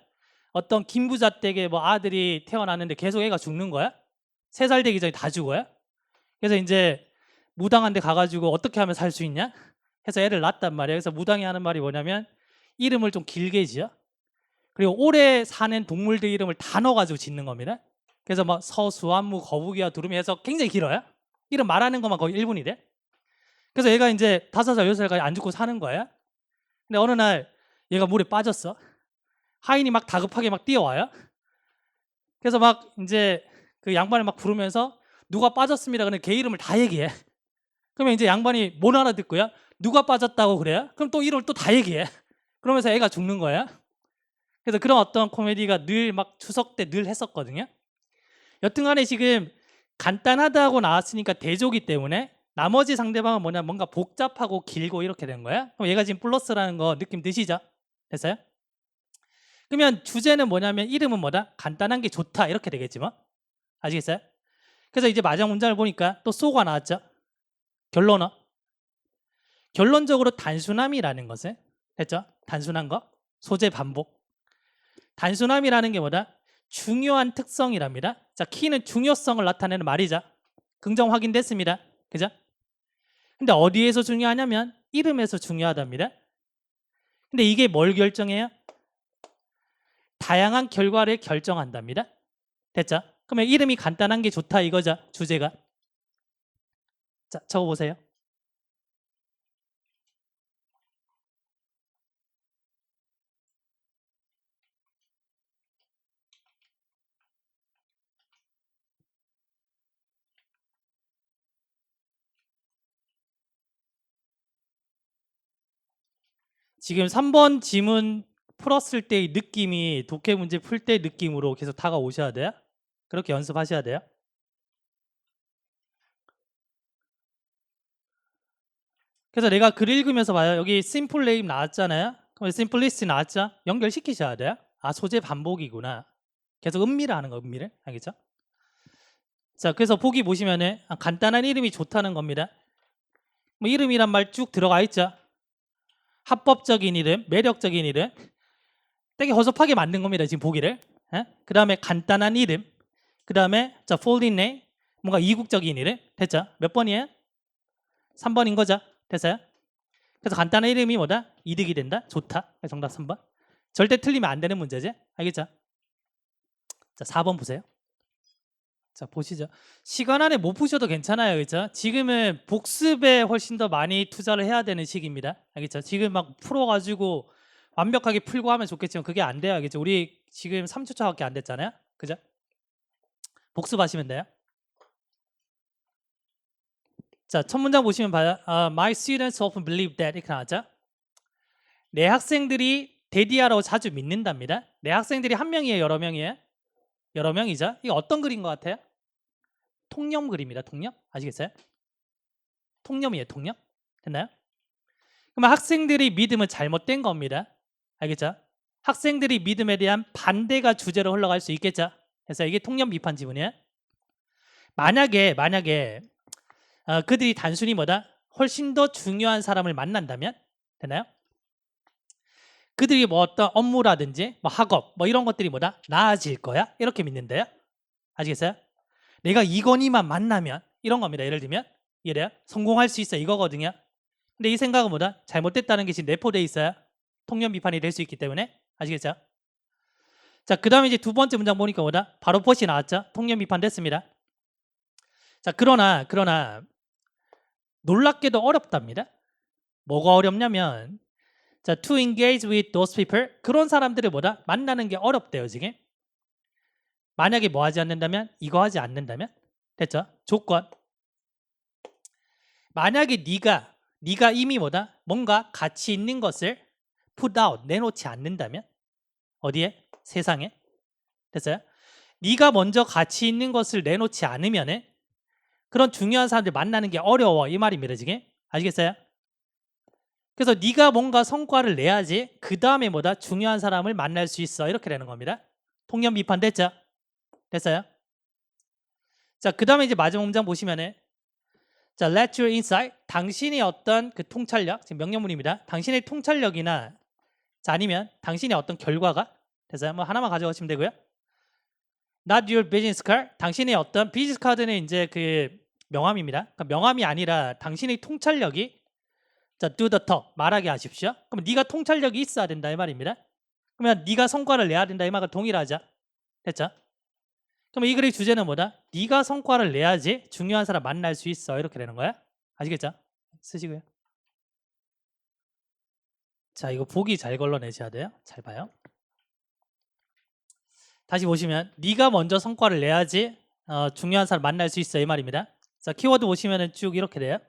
어떤 김부자 댁에 뭐 아들이 태어났는데 계속 애가 죽는 거야. 3살 되기 전에 다 죽어요. 그래서 이제 무당한테 가가지고 어떻게 하면 살 수 있냐? 해서 애를 낳았단 말이에요. 그래서 무당이 하는 말이 뭐냐면 이름을 좀 길게 지어. 그리고 오래 사는 동물들 이름을 다 넣어가지고 짓는 겁니다. 그래서 뭐 서수완무, 거북이와 두루미 해서 굉장히 길어요. 이름 말하는 것만 거의 1분이 돼. 그래서 얘가 이제 5살, 6살까지 안 죽고 사는 거예요. 근데 어느 날 얘가 물에 빠졌어. 하인이 막 다급하게 막 뛰어와요. 그래서 막 이제 그 양반을 막 부르면서 누가 빠졌습니다. 그러면 걔 이름을 다 얘기해. 그러면 이제 양반이 못 알아듣고요. 누가 빠졌다고 그래요? 그럼 또 이름을 또 다 얘기해. 그러면서 애가 죽는 거예요. 그래서 그런 어떤 코미디가 늘 막 추석 때 늘 했었거든요. 여튼간에 지금 간단하다고 나왔으니까 대조기 때문에 나머지 상대방은 뭐냐 뭔가 복잡하고 길고 이렇게 된 거야. 그럼 얘가 지금 플러스라는 거 느낌 드시죠? 됐어요? 그러면 주제는 뭐냐면 이름은 뭐다? 간단한 게 좋다 이렇게 되겠지 뭐. 아시겠어요? 그래서 이제 마지막 문장을 보니까 또 쏘가 나왔죠. 결론은 결론적으로 단순함이라는 것은 됐죠? 단순한 거, 소재 반복. 단순함이라는 게 뭐다? 중요한 특성이랍니다. 자, 키는 중요성을 나타내는 말이죠. 긍정 확인됐습니다. 그죠? 근데 어디에서 중요하냐면 이름에서 중요하답니다. 근데 이게 뭘 결정해요? 다양한 결과를 결정한답니다. 됐죠? 그러면 이름이 간단한 게 좋다 이거죠. 주제가. 자, 적어보세요. 지금 3번 지문 풀었을 때의 느낌이 독해 문제 풀 때 느낌으로 계속 다가오셔야 돼요. 그렇게 연습하셔야 돼요. 그래서 내가 글 읽으면서 봐요. 여기 simple name 나왔잖아요. 그럼 simplicity 나왔죠? 연결시키셔야 돼요. 아, 소재 반복이구나. 계속 음미를 하는 거, 음미를. 알겠죠? 자, 그래서 보기 보시면은 간단한 이름이 좋다는 겁니다. 뭐 이름이란 말 쭉 들어가 있죠. 합법적인 이름, 매력적인 이름. 되게 허접하게 만든 겁니다. 지금 보기를. 그 다음에 간단한 이름. 그 다음에 자, folding name. 뭔가 이국적인 이름. 됐죠? 몇 번이에요? 3번인 거죠? 됐어요? 그래서 간단한 이름이 뭐다? 이득이 된다? 좋다. 정답 3번. 절대 틀리면 안 되는 문제지? 알겠죠? 자, 4번 보세요. 자, 보시죠. 시간 안에 못 푸셔도 괜찮아요. 그렇죠? 지금은 복습에 훨씬 더 많이 투자를 해야 되는 시기입니다. 알겠죠? 지금 막 풀어가지고 완벽하게 풀고 하면 좋겠지만 그게 안 돼요. 알겠죠? 우리 지금 3초차밖에 안 됐잖아요. 그죠? 복습하시면 돼요. 자, 첫 문장 보시면 봐요. My students often believe that 이렇게 나왔죠? 내 학생들이 데디아라고 자주 믿는답니다. 내 학생들이 한 명이에요? 여러 명이에요? 여러 명이죠? 이거 어떤 글인 것 같아요? 통념 글입니다. 통념? 아시겠어요? 통념이에요. 통념? 됐나요? 그러면 학생들이 믿음은 잘못된 겁니다. 알겠죠? 학생들이 믿음에 대한 반대가 주제로 흘러갈 수 있겠죠? 그래서 이게 통념 비판 지문이에요. 만약에 그들이 단순히 뭐다? 훨씬 더 중요한 사람을 만난다면 되나요? 그들이 뭐 어떤 업무라든지 뭐 학업 뭐 이런 것들이 뭐다? 나아질 거야? 이렇게 믿는데요. 아시겠어요? 내가 이건희만 만나면 이런 겁니다. 예를 들면 이래요. 성공할 수 있어 이거거든요. 근데 이 생각은 뭐다? 잘못됐다는 게 지금 내포돼 있어요. 통념 비판이 될 수 있기 때문에. 아시겠죠? 자, 그 다음에 이제 두 번째 문장 보니까 뭐다? 바로 pot이 나왔죠? 통념 비판 됐습니다. 자, 그러나 놀랍게도 어렵답니다. 뭐가 어렵냐면 자, to engage with those people 그런 사람들을 뭐다? 만나는 게 어렵대요 지금. 만약에 뭐 하지 않는다면? 이거 하지 않는다면? 됐죠? 조건. 만약에 네가 이미 뭐다? 뭔가 가치 있는 것을 put out, 내놓지 않는다면 어디에? 세상에. 됐어요? 네가 먼저 가치 있는 것을 내놓지 않으면은 그런 중요한 사람들 만나는 게 어려워 이 말입니다 지금. 아시겠어요? 그래서 네가 뭔가 성과를 내야지 그 다음에 뭐다? 중요한 사람을 만날 수 있어 이렇게 되는 겁니다. 통념 비판 됐죠? 됐어요? 자, 그 다음에 이제 마지막 문장 보시면은 자, let your insight 당신의 어떤 그 통찰력 지금 명령문입니다. 당신의 통찰력이나 자, 아니면 당신의 어떤 결과가 됐어요? 뭐 하나만 가져가시면 되고요. Not your business card 당신의 어떤 비즈니스 카드는 이제 그 명함입니다. 그러니까 명함이 아니라 당신의 통찰력이 자, do the talk 말하게 하십시오. 그럼 네가 통찰력이 있어야 된다 이 말입니다. 그러면 네가 성과를 내야 된다 이 말과 동일하죠. 됐죠? 그럼 이 글의 주제는 뭐다? 네가 성과를 내야지 중요한 사람 만날 수 있어 이렇게 되는 거야. 아시겠죠? 쓰시고요. 자, 이거 보기 잘 걸러내셔야 돼요. 잘 봐요. 다시 보시면 네가 먼저 성과를 내야지 중요한 사람 만날 수 있어 이 말입니다. 자, 키워드 보시면은 쭉 이렇게 돼요.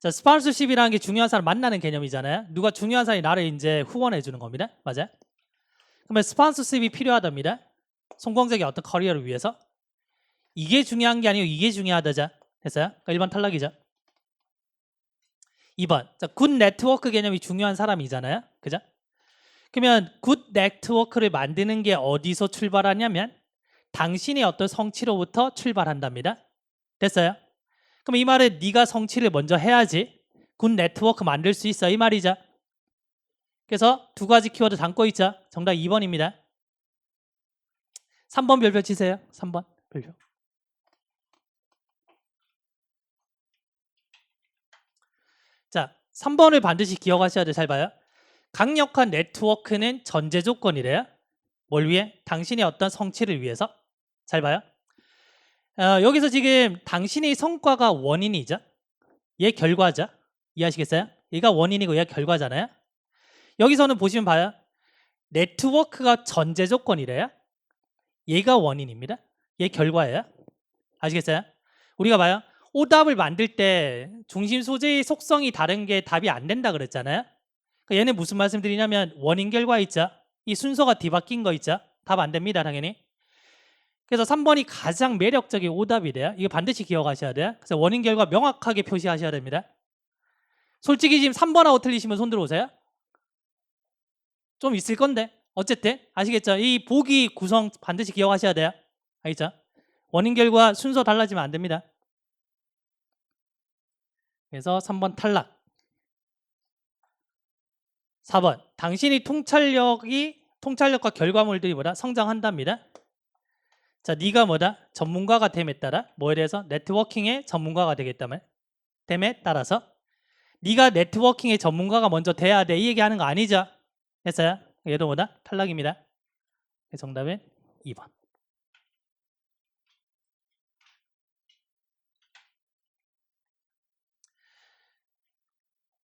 자, 스폰서십이라는 게 중요한 사람 만나는 개념이잖아요. 누가 중요한 사람이 나를 이제 후원해 주는 겁니다. 맞아요? 그러면 스폰서십이 필요하답니다. 성공적인 어떤 커리어를 위해서. 이게 중요한 게 아니고 이게 중요하다자. 됐어요? 그러니까 1번 탈락이죠. 2번. 자, 굿 네트워크 개념이 중요한 사람이잖아요. 그죠? 그러면 굿 네트워크를 만드는 게 어디서 출발하냐면 당신의 어떤 성취로부터 출발한답니다. 됐어요? 그럼 이 말은 네가 성취를 먼저 해야지 굿 네트워크 만들 수 있어 이 말이죠. 그래서 두 가지 키워드 담고 있죠. 정답 2번입니다. 3번 별표 치세요. 3번 별표. 자, 3번을 반드시 기억하셔야 돼. 잘 봐요. 강력한 네트워크는 전제 조건이래요. 뭘 위해? 당신의 어떤 성취를 위해서. 잘 봐요. 여기서 지금 당신의 성과가 원인이죠. 얘 결과죠. 이해하시겠어요? 얘가 원인이고 얘가 결과잖아요. 여기서는 보시면 봐요. 네트워크가 전제 조건이래요. 얘가 원인입니다. 얘 결과예요. 아시겠어요? 우리가 봐요. 오답을 만들 때 중심 소재의 속성이 다른 게 답이 안 된다 그랬잖아요. 그러니까 얘는 무슨 말씀드리냐면 원인 결과 있죠. 이 순서가 뒤바뀐 거 있죠. 답 안 됩니다 당연히. 그래서 3번이 가장 매력적인 오답이 돼요. 이거 반드시 기억하셔야 돼요. 그래서 원인 결과 명확하게 표시하셔야 됩니다. 솔직히 지금 3번하고 틀리시면 손 들어오세요. 좀 있을 건데 어쨌든 아시겠죠? 이 보기 구성 반드시 기억하셔야 돼요. 알겠죠? 원인 결과 순서 달라지면 안 됩니다. 그래서 3번 탈락. 4번 당신이 통찰력과 결과물들이 뭐다? 성장한답니다. 자, 네가 뭐다? 전문가가 됨에 따라 뭐에 대해서? 네트워킹의 전문가가 되겠다면 됨에 따라서 네가 네트워킹의 전문가가 먼저 돼야 돼 이 얘기하는 거 아니죠? 됐어요? 얘도 뭐다? 탈락입니다. 정답은 2번.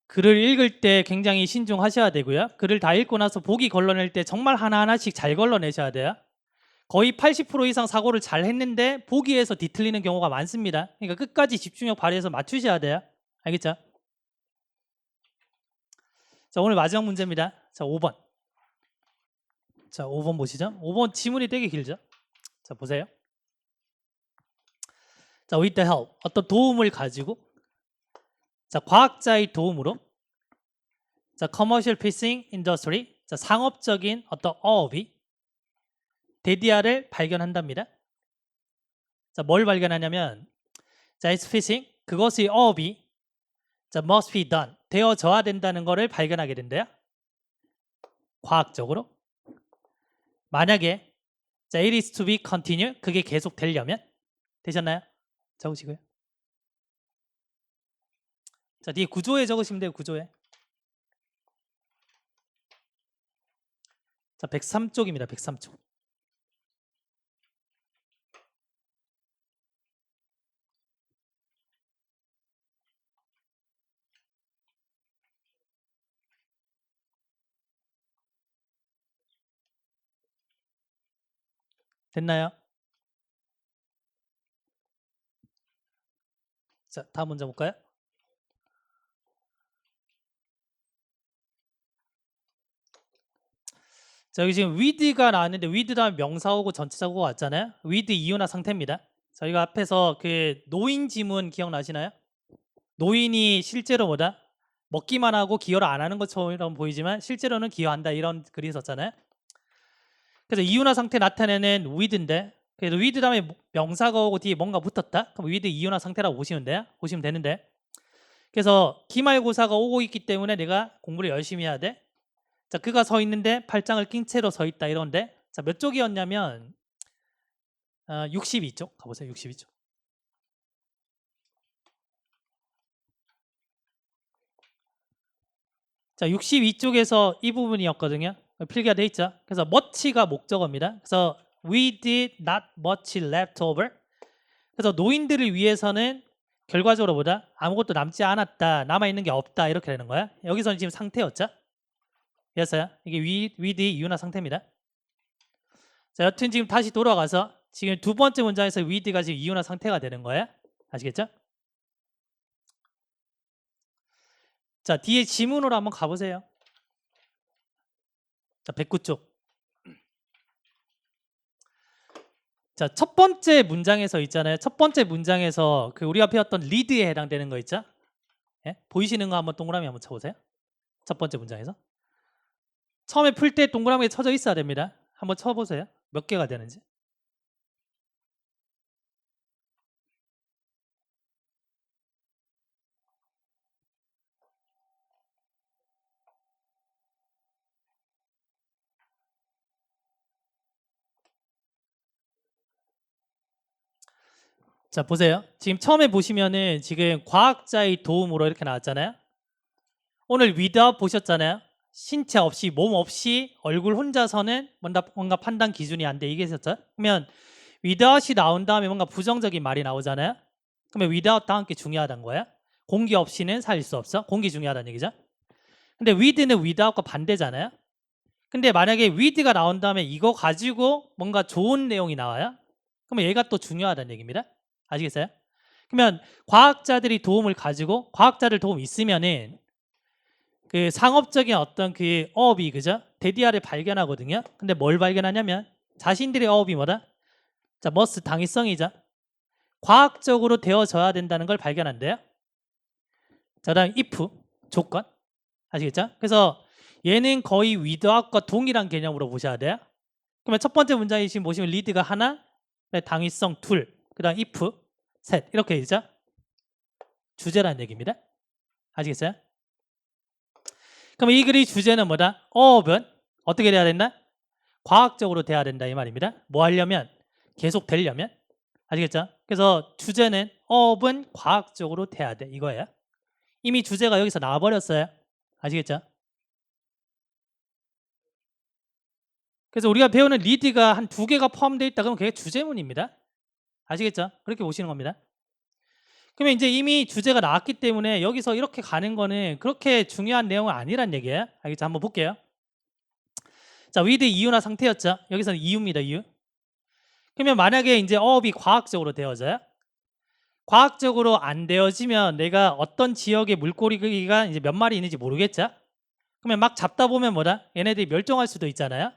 글을 읽을 때 굉장히 신중하셔야 되고요. 글을 다 읽고 나서 보기 걸러낼 때 정말 하나하나씩 잘 걸러내셔야 돼요. 거의 80% 이상 사고를 잘 했는데 보기에서 뒤틀리는 경우가 많습니다. 그러니까 끝까지 집중력 발휘해서 맞추셔야 돼요. 알겠죠? 자, 오늘 마지막 문제입니다. 자, 5번. 자, 5번 보시죠. 5번 지문이 되게 길죠? 자, 보세요. 자, with the help. 어떤 도움을 가지고 자, 과학자의 도움으로 자, commercial fishing industry. 자, 상업적인 어떤 어업이 데디아를 발견한답니다. 자, 뭘 발견하냐면 자, it's fishing. 그것의 어업이 자, must be done. 되어져야 된다는 것을 발견하게 된대요. 과학적으로. 만약에 자, it is to be continue. 그게 계속 되려면 되셨나요? 적으시고요. 자, 뒤에 구조에 적으시면 돼요. 구조에. 자, 103쪽입니다. 103쪽. 됐나요? 자, 다음 문제 볼까요? 자, 여기 지금 with가 나왔는데 with 다음에 명사오고 전치사고가 왔잖아요. with 이유나 상태입니다. 저희가 앞에서 그 노인 지문 기억나시나요? 노인이 실제로 뭐다? 먹기만 하고 기여를 안 하는 것처럼 보이지만 실제로는 기여한다 이런 글이 있었잖아요. 그래서 이유나 상태 나타내는 with인데 그래도 with 다음에 명사가 오고 뒤에 뭔가 붙었다? 그럼 with 이유나 상태라고 보시면 돼요. 보시면 되는데 그래서 기말고사가 오고 있기 때문에 내가 공부를 열심히 해야 돼. 자, 그가 서 있는데 팔짱을 낀 채로 서 있다 이런데 자, 몇 쪽이었냐면 62쪽 가보세요. 62쪽. 자, 62쪽에서 이 부분이었거든요. 필기가 돼 있죠. 그래서 much가 목적어입니다. 그래서 we did not much left over. 그래서 노인들을 위해서는 결과적으로 보다 아무것도 남지 않았다, 남아있는 게 없다 이렇게 되는 거야. 여기서는 지금 상태였죠. 됐어요? 이게 위드의 이유나 상태입니다. 자, 여튼 지금 다시 돌아가서 지금 두 번째 문장에서 위드가 지금 이유나 상태가 되는 거예요. 아시겠죠? 자, 뒤에 지문으로 한번 가보세요. 자, 109쪽. 자, 첫 번째 문장에서 있잖아요. 첫 번째 문장에서 그 우리가 배웠던 리드에 해당되는 거 있죠? 예? 보이시는 거 한번 동그라미 한번 쳐보세요. 첫 번째 문장에서. 처음에 풀 때 동그라미에 쳐져 있어야 됩니다. 한번 쳐보세요. 몇 개가 되는지. 자, 보세요. 지금 처음에 보시면은 지금 과학자의 도움으로 이렇게 나왔잖아요. 오늘 without 보셨잖아요. 신체 없이, 몸 없이 얼굴 혼자서는 뭔가 판단 기준이 안 돼. 이게 있었죠. 그러면 without이 나온 다음에 뭔가 부정적인 말이 나오잖아요. 그러면 without과 함께 중요하다는 거야. 공기 없이는 살 수 없어. 공기 중요하다는 얘기죠. 근데 with는 without과 반대잖아요. 근데 만약에 with가 나온 다음에 이거 가지고 뭔가 좋은 내용이 나와요. 그러면 얘가 또 중요하다는 얘기입니다. 아시겠어요? 그러면 과학자들이 도움을 가지고 과학자들 도움 있으면은 그 상업적인 어떤 그 어업이 그죠? 데디아를 발견하거든요. 근데 뭘 발견하냐면 자신들의 어업이 뭐다? 자, 머스 당위성이죠. 과학적으로 되어져야 된다는 걸 발견한대요. 자, 다음 if 조건 아시겠죠? 그래서 얘는 거의 without과 동일한 개념으로 보셔야 돼요. 그러면 첫 번째 문장이 지금 보시면 리드가 하나, 당위성 둘, 그다음 if 셋 이렇게 되죠. 주제라는 얘기입니다. 아시겠어요? 그럼 이 글의 주제는 뭐다? 어업은 어떻게 돼야 된다? 과학적으로 돼야 된다 이 말입니다. 뭐 하려면? 계속 되려면? 아시겠죠? 그래서 주제는 어업은 과학적으로 돼야 돼 이거예요. 이미 주제가 여기서 나와버렸어요. 아시겠죠? 그래서 우리가 배우는 리드가 한 두 개가 포함되어 있다 그러면 그게 주제문입니다. 아시겠죠? 그렇게 보시는 겁니다. 그러면 이제 이미 주제가 나왔기 때문에 여기서 이렇게 가는 거는 그렇게 중요한 내용은 아니란 얘기예요. 알겠죠? 한번 볼게요. 자, with 이유나 상태였죠? 여기서는 이유입니다. 이유. 그러면 만약에 이제 어업이 과학적으로 되어져요? 과학적으로 안 되어지면 내가 어떤 지역의 물고기가 이제 몇 마리 있는지 모르겠죠? 그러면 막 잡다 보면 뭐다? 얘네들이 멸종할 수도 있잖아요.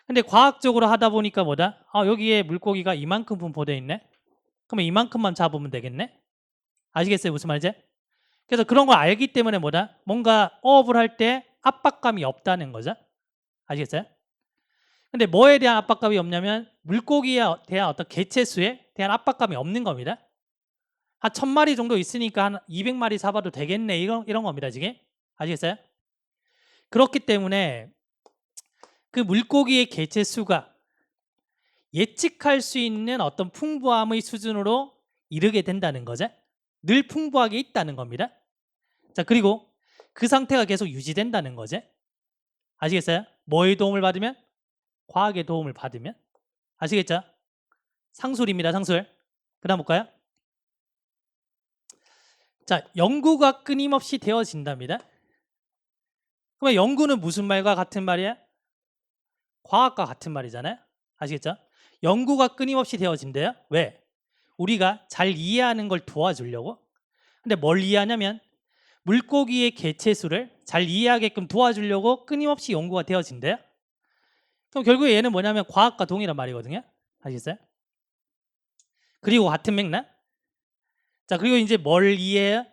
근데 과학적으로 하다 보니까 뭐다? 여기에 물고기가 이만큼 분포되어 있네. 그러면 이만큼만 잡으면 되겠네. 아시겠어요? 무슨 말인지? 그래서 그런 걸 알기 때문에 뭐다? 뭔가 어업을 할 때 압박감이 없다는 거죠. 아시겠어요? 근데 뭐에 대한 압박감이 없냐면 물고기에 대한 어떤 개체수에 대한 압박감이 없는 겁니다. 한 1000마리 정도 있으니까 한 200마리 잡아도 되겠네 이런 겁니다. 지금 아시겠어요? 그렇기 때문에 그 물고기의 개체수가 예측할 수 있는 어떤 풍부함의 수준으로 이르게 된다는 거죠. 늘 풍부하게 있다는 겁니다. 자, 그리고 그 상태가 계속 유지된다는 거죠. 아시겠어요? 뭐의 도움을 받으면? 과학의 도움을 받으면? 아시겠죠? 상술입니다. 상술. 그 다음 볼까요? 자, 연구가 끊임없이 되어진답니다. 그러면 연구는 무슨 말과 같은 말이야? 과학과 같은 말이잖아요. 아시겠죠? 연구가 끊임없이 되어진대요. 왜? 우리가 잘 이해하는 걸 도와주려고. 근데 뭘 이해하냐면 물고기의 개체수를 잘 이해하게끔 도와주려고 끊임없이 연구가 되어진대요. 그럼 결국에 얘는 뭐냐면 과학과 동일한 말이거든요. 아시겠어요? 그리고 같은 맥락. 자, 그리고 이제 뭘 이해해요?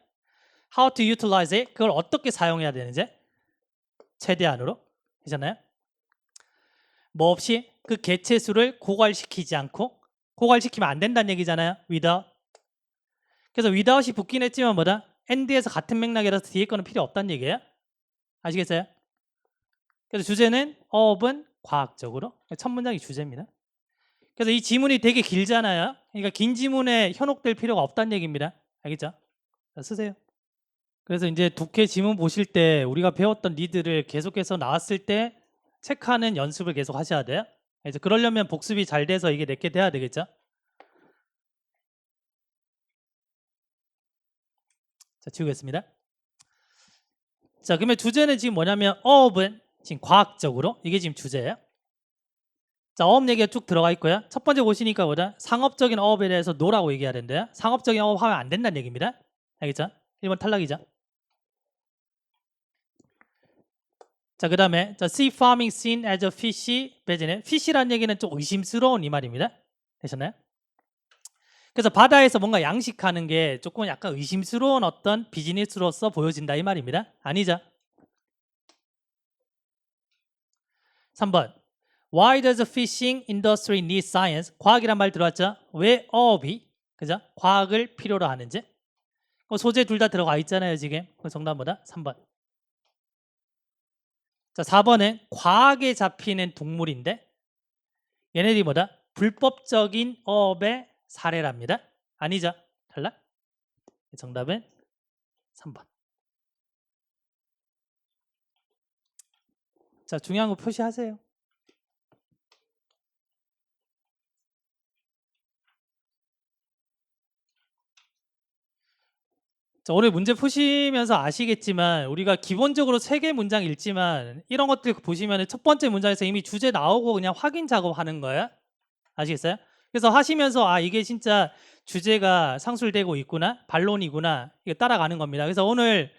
How to utilize it. 그걸 어떻게 사용해야 되는지 최대한으로. 되잖아요? 뭐 없이 그 개체수를 고갈시키지 않고 고갈시키면 안 된다는 얘기잖아요. without. 그래서 without이 붙긴 했지만 뭐다? and에서 같은 맥락이라서 뒤에 거는 필요 없다는 얘기예요. 아시겠어요? 그래서 주제는 어업은 과학적으로. 첫 문장이 주제입니다. 그래서 이 지문이 되게 길잖아요. 그러니까 긴 지문에 현혹될 필요가 없다는 얘기입니다. 알겠죠? 자, 쓰세요. 그래서 이제 독해 지문 보실 때 우리가 배웠던 리드를 계속해서 나왔을 때 체크하는 연습을 계속 하셔야 돼요. 그래서 그러려면 복습이 잘 돼서 이게 내게 돼야 되겠죠. 자, 지우겠습니다. 자, 그러면 주제는 지금 뭐냐면 어업은 지금 과학적으로 이게 지금 주제예요. 자, 어업 얘기가 쭉 들어가 있고요. 첫 번째 보시니까 뭐다? 상업적인 어업에 대해서 노라고 얘기해야 된대요. 상업적인 어업 하면 안 된다는 얘기입니다. 알겠죠? 1번 탈락이죠. 자, 그 다음에 sea farming seen as a fishy business. fish라는 얘기는 좀 의심스러운 이 말입니다. 되셨나요? 그래서 바다에서 뭔가 양식하는 게 조금 약간 의심스러운 어떤 비즈니스로서 보여진다 이 말입니다. 아니죠? 3번 Why does the fishing industry need science? 과학이란 말 들어왔죠? 왜 어업이 그죠? 과학을 필요로 하는지. 소재 둘 다 들어가 있잖아요 지금. 정답 뭐다? 3번. 자, 4번은 과학에 잡히는 동물인데 얘네들이 뭐다? 불법적인 어업의 사례랍니다. 아니죠? 탈락? 정답은 3번. 자, 중요한 거 표시하세요. 자, 오늘 문제 푸시면서 아시겠지만 우리가 기본적으로 3개 문장 읽지만 이런 것들 보시면 첫 번째 문장에서 이미 주제 나오고 그냥 확인 작업하는 거예요. 아시겠어요? 그래서 하시면서 아 이게 진짜 주제가 상술되고 있구나, 반론이구나 이게 따라가는 겁니다. 그래서 오늘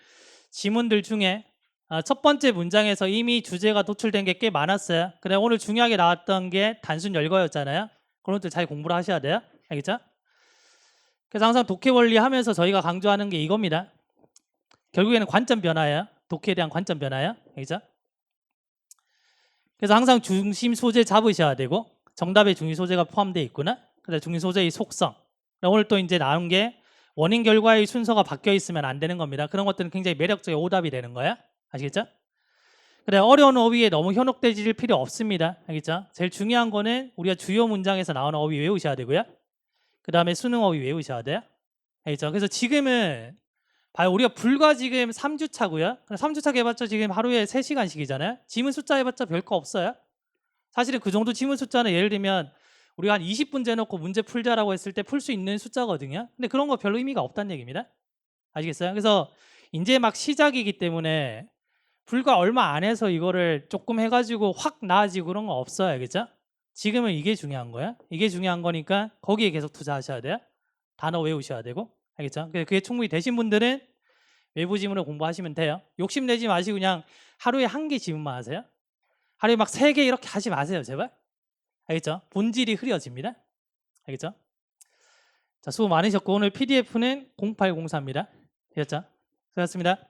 지문들 중에 첫 번째 문장에서 이미 주제가 도출된 게 꽤 많았어요. 그래 오늘 중요하게 나왔던 게 단순 열거였잖아요. 그런 것들 잘 공부를 하셔야 돼요. 알겠죠? 그래서 항상 독해 원리 하면서 저희가 강조하는 게 이겁니다. 결국에는 관점 변화예요. 독해에 대한 관점 변화예요. 알겠죠? 그래서 항상 중심 소재 잡으셔야 되고 정답에 중심 소재가 포함되어 있구나. 그다음 중심 소재의 속성. 오늘 또 이제 나온 게 원인 결과의 순서가 바뀌어 있으면 안 되는 겁니다. 그런 것들은 굉장히 매력적인 오답이 되는 거야. 아시겠죠? 그래 어려운 어휘에 너무 현혹되질 필요 없습니다. 알겠죠? 제일 중요한 거는 우리가 주요 문장에서 나오는 어휘 외우셔야 되고요. 그 다음에 수능 어휘 외우셔야 돼요. 알겠죠? 그래서 지금은 봐요. 우리가 불과 지금 3주 차고요. 3주 차 해봤자 지금 하루에 3시간씩이잖아요. 지문 숫자 해봤자 별거 없어요. 사실은 그 정도 지문 숫자는 예를 들면 우리가 한 20분 재놓고 문제 풀자라고 했을 때 풀 수 있는 숫자거든요. 근데 그런 거 별로 의미가 없다는 얘기입니다. 아시겠어요? 그래서 이제 막 시작이기 때문에 불과 얼마 안 해서 이거를 조금 해가지고 확 나아지고 그런 거 없어요. 알겠죠? 지금은 이게 중요한 거야. 이게 중요한 거니까 거기에 계속 투자하셔야 돼요. 단어 외우셔야 되고. 알겠죠? 그게 충분히 되신 분들은 외부 지문을 공부하시면 돼요. 욕심내지 마시고 그냥 하루에 1개 지문만 하세요. 하루에 막 3개 이렇게 하지 마세요. 제발. 알겠죠? 본질이 흐려집니다. 알겠죠? 자, 수고 많으셨고 오늘 PDF는 0804입니다. 되셨죠? 수고하셨습니다.